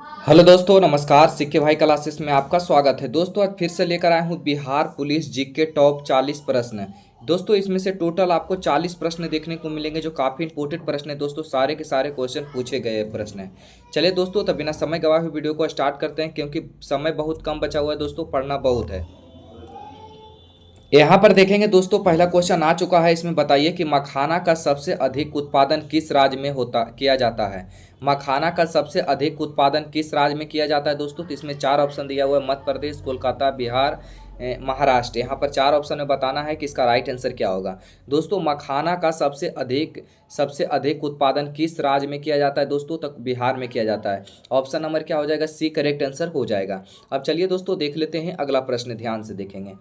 Hello दोस्तों, नमस्कार। सिक्के भाई क्लासेस में आपका स्वागत है। दोस्तों आज फिर से लेकर आया हूँ बिहार पुलिस जीके टॉप 40 प्रश्न। दोस्तों इसमें से टोटल आपको 40 प्रश्न देखने को मिलेंगे जो काफ़ी इंपॉर्टेंट प्रश्न है। दोस्तों सारे के सारे क्वेश्चन पूछे गए प्रश्न हैं। चलिए दोस्तों, तब बिना समय गवाए हुए वीडियो को स्टार्ट करते हैं, क्योंकि समय बहुत कम बचा हुआ है दोस्तों, पढ़ना बहुत है। यहाँ पर देखेंगे दोस्तों, पहला क्वेश्चन आ चुका है। इसमें बताइए कि मखाना का सबसे अधिक उत्पादन किस राज्य में किया जाता है। मखाना का सबसे अधिक उत्पादन किस राज्य में किया जाता है दोस्तों। तो इसमें चार ऑप्शन दिया हुआ है: मध्य प्रदेश, कोलकाता, बिहार, महाराष्ट्र। यहाँ पर चार ऑप्शन में बताना है कि इसका राइट आंसर क्या होगा। दोस्तों मखाना का सबसे अधिक उत्पादन किस राज्य में किया जाता है दोस्तों, तक बिहार में किया जाता है। ऑप्शन नंबर क्या हो जाएगा? सी करेक्ट आंसर हो जाएगा। अब चलिए दोस्तों देख लेते हैं अगला प्रश्न, ध्यान से देखेंगे।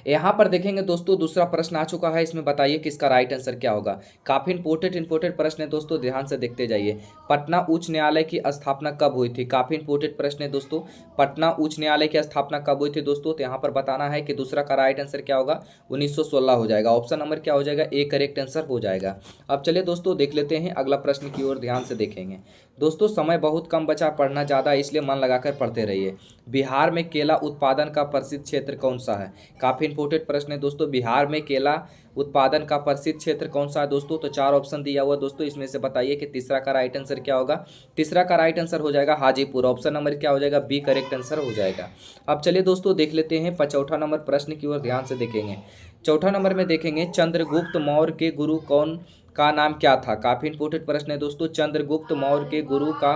यहाँ पर देखेंगे दोस्तों, दूसरा प्रश्न आ चुका है। इसमें बताइए कि इसका राइट आंसर क्या होगा। काफी इंपोर्टेंट प्रश्न है दोस्तों, ध्यान से देखते जाइए। पटना उच्च न्यायालय की स्थापना कब हुई थी? काफी इंपोर्टेंट प्रश्न है दोस्तों। पटना उच्च न्यायालय की स्थापना कब हुई थी दोस्तों? तो यहाँ पर बताना है कि दूसरा का राइट आंसर क्या होगा। 1916 हो जाएगा। ऑप्शन नंबर क्या हो जाएगा? ए करेक्ट आंसर हो जाएगा। अब चलिए दोस्तों देख लेते हैं अगला प्रश्न की ओर, ध्यान से देखेंगे। दोस्तों समय बहुत कम बचा, पढ़ना ज़्यादा, इसलिए मन लगाकर पढ़ते रहिए। बिहार में केला उत्पादन का प्रसिद्ध क्षेत्र कौन सा है? काफ़ी इंपोर्टेंट प्रश्न है दोस्तों। बिहार में केला उत्पादन का प्रसिद्ध क्षेत्र कौन सा है दोस्तों? तो चार ऑप्शन दिया हुआ दोस्तों, इसमें से बताइए कि तीसरा का राइट आंसर क्या होगा। तीसरा का राइट आंसर हो जाएगा हाजीपुर। ऑप्शन नंबर क्या हो जाएगा? बी करेक्ट आंसर हो जाएगा। अब चलिए दोस्तों देख लेते हैं चौथा नंबर प्रश्न की ओर, ध्यान से देखेंगे। चौथा नंबर में देखेंगे, चंद्रगुप्त मौर्य के गुरु कौन का नाम क्या था? काफ़ी इंपोर्टेंट प्रश्न है दोस्तों। चंद्रगुप्त मौर्य के गुरु का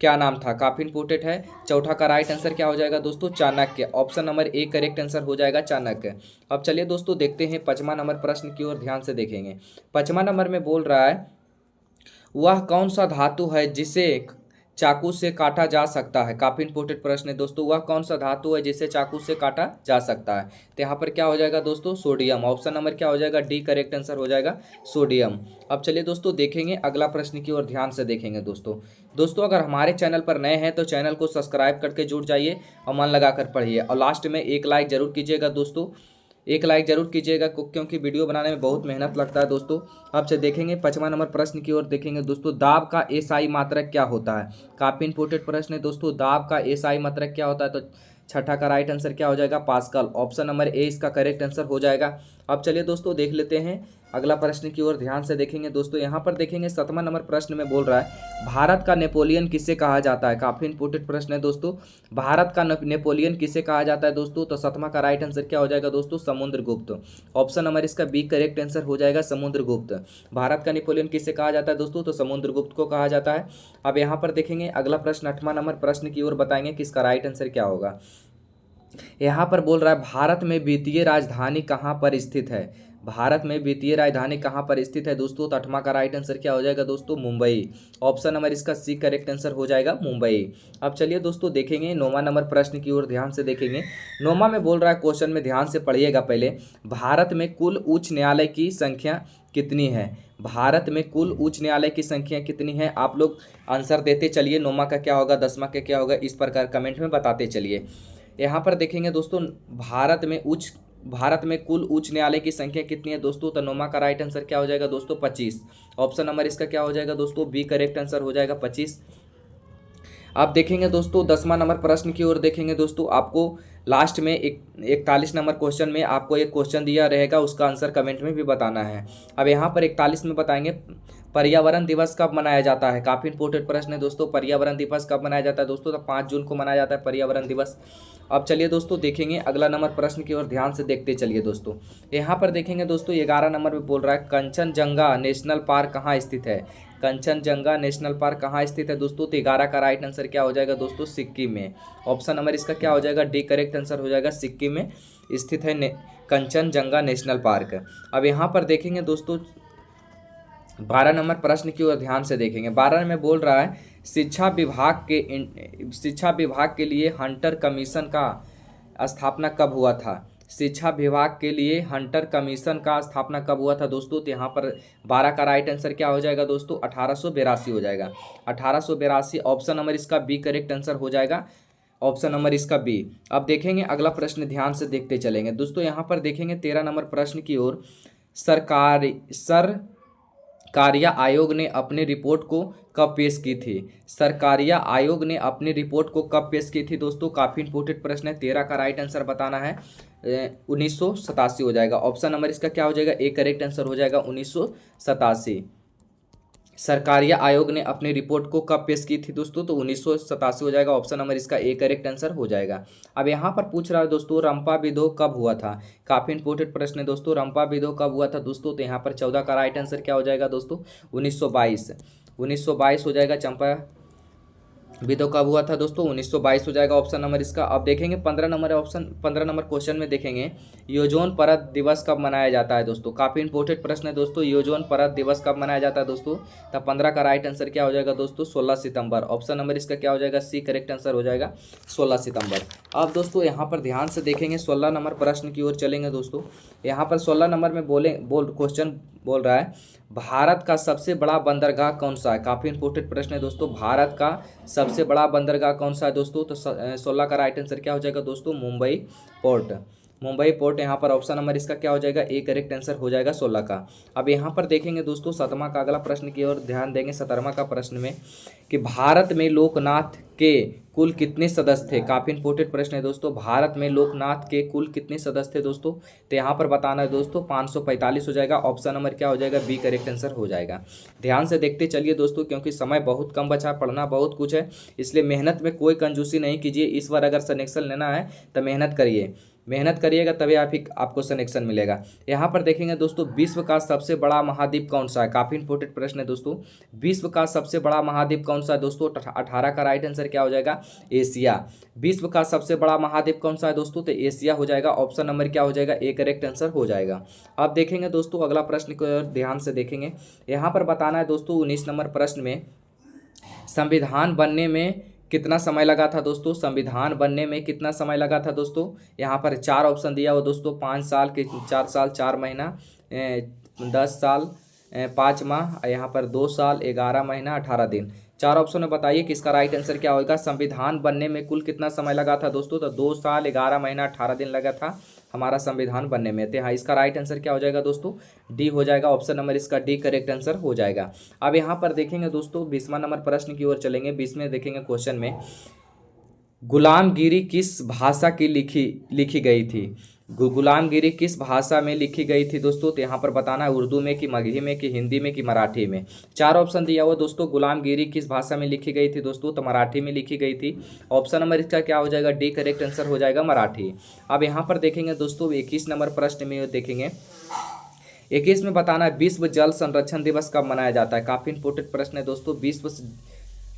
क्या नाम था? काफ़ी इंपोर्टेंट है। चौथा का राइट आंसर क्या हो जाएगा दोस्तों? Chanakya. Option number A correct answer हो जाएगा, चाणक्य। अब चलिए दोस्तों देखते हैं पाँचवा नंबर प्रश्न की ओर, ध्यान से देखेंगे। पाँचवा नंबर में बोल रहा है, वह कौन सा धातु है जिसे चाकू से काटा जा सकता है? काफ़ी इंपोर्टेंट प्रश्न है दोस्तों। वह कौन सा धातु है जिसे चाकू से काटा जा सकता है? तो यहाँ पर क्या हो जाएगा दोस्तों? सोडियम। ऑप्शन नंबर क्या हो जाएगा? डी करेक्ट आंसर हो जाएगा, सोडियम। अब चलिए दोस्तों देखेंगे अगला प्रश्न की ओर, ध्यान से देखेंगे दोस्तों अगर हमारे चैनल पर नए हैं तो चैनल को सब्सक्राइब करके जुड़ जाइए और मन लगाकर पढ़िए। और लास्ट में एक लाइक जरूर कीजिएगा दोस्तों, एक लाइक जरूर कीजिएगा, क्योंकि वीडियो बनाने में बहुत मेहनत लगता है दोस्तों। अब से देखेंगे पाँचवा नंबर प्रश्न की ओर देखेंगे दोस्तों। दाब का एसआई मात्रक क्या होता है? काफ़ी इंपोर्टेंट प्रश्न है दोस्तों। दाब का एसआई मात्रक क्या होता है? तो छठा का राइट आंसर क्या हो जाएगा? पास्कल। ऑप्शन नंबर ए इसका करेक्ट आंसर हो जाएगा। अब चलिए दोस्तों देख लेते हैं अगला प्रश्न की ओर, ध्यान से देखेंगे दोस्तों। यहाँ पर देखेंगे 7वां नंबर प्रश्न में बोल रहा है, भारत का नेपोलियन किसे कहा जाता है? काफ़ी इंपोर्टेंट प्रश्न है दोस्तों। भारत का नेपोलियन किसे कहा जाता है दोस्तों? तो 7वां का राइट आंसर क्या हो जाएगा दोस्तों? समुद्रगुप्त। ऑप्शन नंबर इसका बी करेक्ट आंसर हो जाएगा, समुद्रगुप्त। भारत का नेपोलियन किसे कहा जाता है दोस्तों? तो समुद्रगुप्त को कहा जाता है। अब यहाँ पर देखेंगे अगला प्रश्न 8वां नंबर प्रश्न की ओर, बताएंगे कि इसका राइट आंसर क्या होगा। यहाँ पर बोल रहा है, भारत में वित्तीय राजधानी कहाँ पर स्थित है? भारत में वित्तीय राजधानी कहाँ पर स्थित है दोस्तों? तो 8वां का राइट आंसर क्या हो जाएगा दोस्तों? मुंबई। ऑप्शन नंबर इसका सी करेक्ट आंसर हो जाएगा, मुंबई। अब चलिए दोस्तों देखेंगे 9वां नंबर प्रश्न की ओर, ध्यान से देखेंगे। 9वां में बोल रहा है, क्वेश्चन में ध्यान से पढ़िएगा पहले। भारत में कुल उच्च न्यायालय की संख्या कितनी है? भारत में कुल उच्च न्यायालय की संख्या कितनी है? आप लोग आंसर देते चलिए। 9वां का क्या होगा, 10वां का क्या होगा, इस प्रकार कमेंट में बताते चलिए। यहाँ पर देखेंगे दोस्तों, भारत में कुल उच्च न्यायालय की संख्या कितनी है दोस्तों? तो 9वां का राइट आंसर क्या हो जाएगा दोस्तों? 25। ऑप्शन नंबर इसका क्या हो जाएगा दोस्तों? बी करेक्ट आंसर हो जाएगा, 25। आप देखेंगे दोस्तों 10वां नंबर प्रश्न की ओर देखेंगे दोस्तों। आपको लास्ट में 41 नंबर क्वेश्चन में आपको एक क्वेश्चन दिया रहेगा, उसका आंसर कमेंट में भी बताना है। अब यहाँ पर 41 में बताएंगे, पर्यावरण दिवस कब मनाया जाता है? काफ़ी इंपोर्टेंट प्रश्न है दोस्तों। पर्यावरण दिवस कब मनाया जाता है दोस्तों? तो 5 जून को मनाया जाता है पर्यावरण दिवस। अब चलिए दोस्तों देखेंगे अगला नंबर प्रश्न की ओर, ध्यान से देखते चलिए दोस्तों। यहाँ पर देखेंगे दोस्तों 11 नंबर में बोल रहा है, कंचनजंगा नेशनल पार्क कहाँ स्थित है? कंचनजंगा नेशनल पार्क कहाँ स्थित है दोस्तों? तो 11 का राइट आंसर क्या हो जाएगा दोस्तों? सिक्किम में। ऑप्शन नंबर इसका क्या हो जाएगा? डी करेक्ट आंसर हो जाएगा, सिक्किम में स्थित है कंचनजंगा नेशनल पार्क। अब यहाँ पर देखेंगे दोस्तों 12 नंबर प्रश्न की ओर, ध्यान से देखेंगे। 12 में बोल रहा है, शिक्षा विभाग के लिए हंटर कमीशन का स्थापना कब हुआ था? शिक्षा विभाग के लिए हंटर कमीशन का स्थापना कब हुआ था दोस्तों? तो यहाँ पर 12 का राइट आंसर क्या हो जाएगा दोस्तों? 1882 हो जाएगा, 1882। ऑप्शन नंबर इसका बी करेक्ट आंसर हो जाएगा, ऑप्शन नंबर इसका बी। अब देखेंगे अगला प्रश्न, ध्यान से देखते चलेंगे दोस्तों। यहाँ पर देखेंगे 13 नंबर प्रश्न की ओर, कारिया आयोग ने अपनी रिपोर्ट को कब पेश की थी? सरकारिया आयोग ने अपनी रिपोर्ट को कब पेश की थी दोस्तों? काफ़ी इंपोर्टेंट प्रश्न है। 13 का राइट आंसर बताना है। 1987 हो जाएगा। ऑप्शन नंबर इसका क्या हो जाएगा? ए करेक्ट आंसर हो जाएगा 1987। सरकारिया आयोग ने अपनी रिपोर्ट को कब पेश की थी दोस्तों? तो 1987 हो जाएगा। ऑप्शन नंबर इसका ए करेक्ट आंसर हो जाएगा। अब यहाँ पर पूछ रहा है दोस्तों, रंपा विद्रोह कब हुआ था? काफ़ी इंपोर्टेंट प्रश्न है दोस्तों। रंपा विद्रोह कब हुआ था दोस्तों? तो यहाँ पर 14 का राइट आंसर क्या हो जाएगा दोस्तों? 1922। 1922 हो जाएगा। चंपा विद्रोह कब हुआ था दोस्तों? 1922 हो जाएगा ऑप्शन नंबर इसका। अब देखेंगे 15 नंबर ऑप्शन, 15 नंबर क्वेश्चन में देखेंगे योजन परत दिवस कब मनाया जाता है दोस्तों? काफ़ी इंपोर्टेंट प्रश्न है दोस्तों। योजन परत दिवस कब मनाया जाता है दोस्तों? तब 15 का राइट आंसर क्या हो जाएगा दोस्तों? 16 सितंबर। ऑप्शन नंबर इसका क्या हो जाएगा? सी करेक्ट आंसर हो जाएगा 16 सितंबर। अब दोस्तों यहाँ पर ध्यान से देखेंगे, 16 नंबर प्रश्न की ओर चलेंगे दोस्तों। यहाँ पर 16 नंबर में क्वेश्चन बोल रहा है, भारत का सबसे बड़ा बंदरगाह कौन सा है? काफ़ी इंपोर्टेंट प्रश्न है दोस्तों। भारत का सबसे बड़ा बंदरगाह कौन सा है दोस्तों? तो 16 का राइट आंसर क्या हो जाएगा दोस्तों? मुंबई पोर्ट। मुंबई पोर्ट यहाँ पर ऑप्शन नंबर इसका क्या हो जाएगा? ए करेक्ट आंसर हो जाएगा 16 का। अब यहाँ पर देखेंगे दोस्तों 17वां का अगला प्रश्न की ओर ध्यान देंगे। 17वां का प्रश्न में कि भारत में लोकनाथ के कुल कितने सदस्य थे? काफ़ी इंपोर्टेंट प्रश्न है दोस्तों। भारत में लोकनाथ के कुल कितने सदस्य थे दोस्तों? तो यहाँ पर बताना है दोस्तों 545 हो जाएगा। ऑप्शन नंबर क्या हो जाएगा? बी करेक्ट आंसर हो जाएगा। ध्यान से देखते चलिए दोस्तों, क्योंकि समय बहुत कम बचा, पढ़ना बहुत कुछ है, इसलिए मेहनत में कोई कंजूसी नहीं कीजिए। इस बार अगर सिलेक्शन लेना है तो मेहनत करिए, मेहनत करिएगा तभी आपको सिलेक्शन मिलेगा। यहाँ पर देखेंगे दोस्तों, विश्व का सबसे बड़ा महाद्वीप कौन सा है? काफ़ी इंपोर्टेंट प्रश्न है दोस्तों। विश्व का सबसे बड़ा महाद्वीप कौन सा है दोस्तों? 18 का राइट आंसर क्या हो जाएगा? एशिया। विश्व का सबसे बड़ा महाद्वीप कौन सा है दोस्तों? तो एशिया हो जाएगा। ऑप्शन नंबर क्या हो जाएगा? ए करेक्ट आंसर हो जाएगा। अब देखेंगे दोस्तों अगला प्रश्न को ध्यान से देखेंगे। यहाँ पर बताना है दोस्तों 19 नंबर प्रश्न में, संविधान बनने में कितना समय लगा था दोस्तों? संविधान बनने में कितना समय लगा था दोस्तों? यहाँ पर 4 ऑप्शन दिया हो दोस्तों। 5 साल के 4 साल 4 महीना, 10 साल 5 माह, यहाँ पर 2 साल 11 महीना 18 दिन। 4 ऑप्शन में बताइए कि इसका राइट आंसर क्या होगा? संविधान बनने में कुल कितना समय लगा था दोस्तों? तो 2 साल 11 महीना 18 दिन लगा था हमारा संविधान बनने में। तो हाँ, इसका राइट आंसर क्या हो जाएगा दोस्तों? डी हो जाएगा। ऑप्शन नंबर इसका डी करेक्ट आंसर हो जाएगा। अब यहाँ पर देखेंगे दोस्तों 20वां नंबर प्रश्न की ओर चलेंगे। 20 में देखेंगे क्वेश्चन में, गुलामगिरी किस भाषा की लिखी गई थी? गुलामगिरी किस भाषा में लिखी गई थी दोस्तों? तो यहाँ पर बताना है उर्दू में कि मगही में कि हिंदी में कि मराठी में। 4 ऑप्शन दिया हुआ दोस्तों। गुलामगिरी किस भाषा में लिखी गई थी दोस्तों? तो मराठी में लिखी गई थी। ऑप्शन नंबर इसका क्या हो जाएगा? डी करेक्ट आंसर हो जाएगा मराठी। अब यहाँ पर देखेंगे दोस्तों 21 नंबर प्रश्न में देखेंगे। 21 में बताना है विश्व जल संरक्षण दिवस कब मनाया जाता है? काफ़ी इंपोर्टेंट प्रश्न है दोस्तों।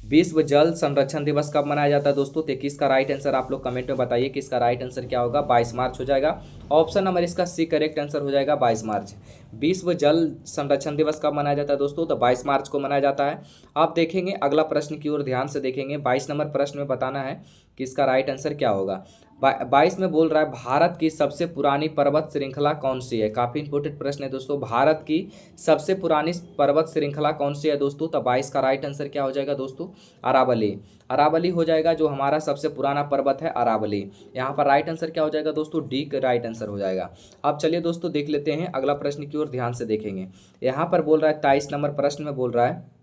विश्व जल संरक्षण दिवस कब मनाया जाता है दोस्तों? 21 का राइट आंसर आप लोग कमेंट में बताइए कि इसका राइट आंसर क्या होगा? 22 मार्च हो जाएगा। ऑप्शन नंबर इसका सी करेक्ट आंसर हो जाएगा 22 मार्च। विश्व जल संरक्षण दिवस कब मनाया जाता है दोस्तों? तो 22 मार्च को मनाया जाता है। आप देखेंगे अगला प्रश्न की ओर ध्यान से देखेंगे। 22 नंबर प्रश्न में बताना है कि इसका राइट आंसर क्या होगा। 22 में बोल रहा है भारत की सबसे पुरानी पर्वत श्रृंखला कौन सी है? काफ़ी इंपोर्टेंट प्रश्न है दोस्तों। भारत की सबसे पुरानी पर्वत श्रृंखला कौन सी है दोस्तों? तो 22 का राइट आंसर क्या हो जाएगा दोस्तों? अरावली। अरावली हो जाएगा, जो हमारा सबसे पुराना पर्वत है अरावली। यहाँ पर राइट आंसर क्या हो जाएगा दोस्तों? डी का राइट आंसर हो जाएगा। अब चलिए दोस्तों देख लेते हैं अगला प्रश्न की ओर ध्यान से देखेंगे। यहाँ पर बोल रहा है 23 नंबर प्रश्न में बोल रहा है,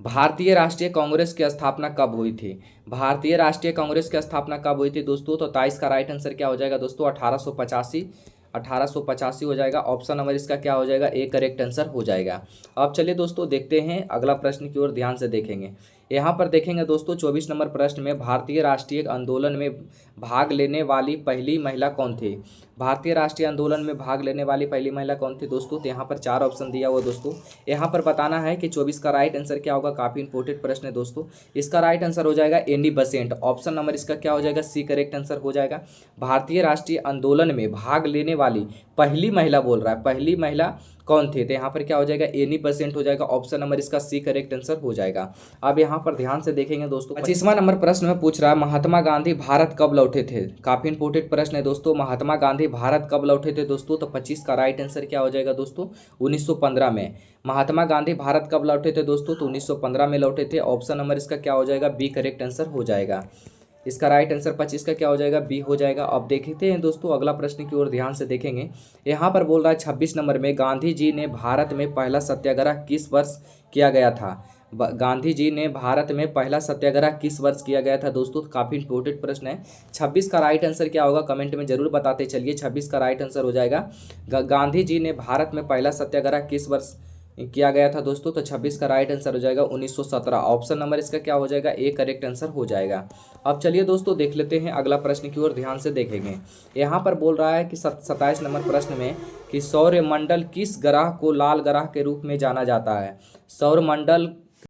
भारतीय राष्ट्रीय कांग्रेस की स्थापना कब हुई थी? भारतीय राष्ट्रीय कांग्रेस की स्थापना कब हुई थी दोस्तों? तो 23 का राइट आंसर क्या हो जाएगा दोस्तों? 1885 हो जाएगा। ऑप्शन नंबर इसका क्या हो जाएगा? ए करेक्ट आंसर हो जाएगा। अब चलिए दोस्तों देखते हैं अगला प्रश्न की ओर ध्यान से देखेंगे। यहाँ पर देखेंगे दोस्तों 24 नंबर प्रश्न में, भारतीय राष्ट्रीय आंदोलन में भाग लेने वाली पहली महिला कौन थी? भारतीय राष्ट्रीय आंदोलन में भाग लेने वाली पहली महिला कौन थी दोस्तों? तो यहाँ पर 4 ऑप्शन दिया हुआ दोस्तों। यहाँ पर बताना है कि 24 का राइट आंसर क्या होगा। काफ़ी इंपोर्टेंट प्रश्न है दोस्तों। इसका राइट आंसर हो जाएगा एनी बेसेंट। ऑप्शन नंबर इसका क्या हो जाएगा? सी करेक्ट आंसर हो जाएगा। भारतीय राष्ट्रीय आंदोलन में भाग लेने वाली पहली महिला बोल रहा है, पहली महिला कौन थे? तो यहाँ पर क्या हो जाएगा? एनी बेसेंट हो जाएगा। ऑप्शन नंबर इसका सी करेक्ट आंसर हो जाएगा। अब यहाँ पर ध्यान से देखेंगे दोस्तों 25वां नंबर प्रश्न में पूछ रहा है, महात्मा गांधी भारत कब लौटे थे? काफी इंपोर्टेंट प्रश्न है दोस्तों। महात्मा गांधी भारत कब लौटे थे दोस्तों? तो 25 का राइट आंसर क्या हो जाएगा दोस्तों? 1915 में। महात्मा गांधी भारत कब लौटे थे दोस्तों? तो 1915 में लौटे थे। ऑप्शन नंबर इसका क्या हो जाएगा? बी करेक्ट आंसर हो जाएगा। इसका राइट आंसर 25 का क्या हो जाएगा, बी हो जाएगा। अब देखते हैं दोस्तों अगला प्रश्न की ओर ध्यान से देखेंगे। यहाँ पर बोल रहा है 26 नंबर में, गांधी जी ने भारत में पहला सत्याग्रह किस वर्ष किया गया था। गांधी जी ने भारत में पहला सत्याग्रह किस वर्ष किया गया था दोस्तों, काफ़ी इंपॉर्टेंट प्रश्न है। 26 का राइट आंसर क्या होगा कमेंट में जरूर बताते चलिए। 26 का राइट आंसर हो जाएगा गांधी जी ने भारत में पहला सत्याग्रह किस वर्ष किया गया था दोस्तों, तो 26 का राइट आंसर हो जाएगा 1917। ऑप्शन नंबर इसका क्या हो जाएगा, ए करेक्ट आंसर हो जाएगा। अब चलिए दोस्तों देख लेते हैं अगला प्रश्न की ओर ध्यान से देखेंगे। यहाँ पर बोल रहा है कि 27 नंबर प्रश्न में कि सौरमंडल किस ग्रह को लाल ग्रह के रूप में जाना जाता है। सौरमंडल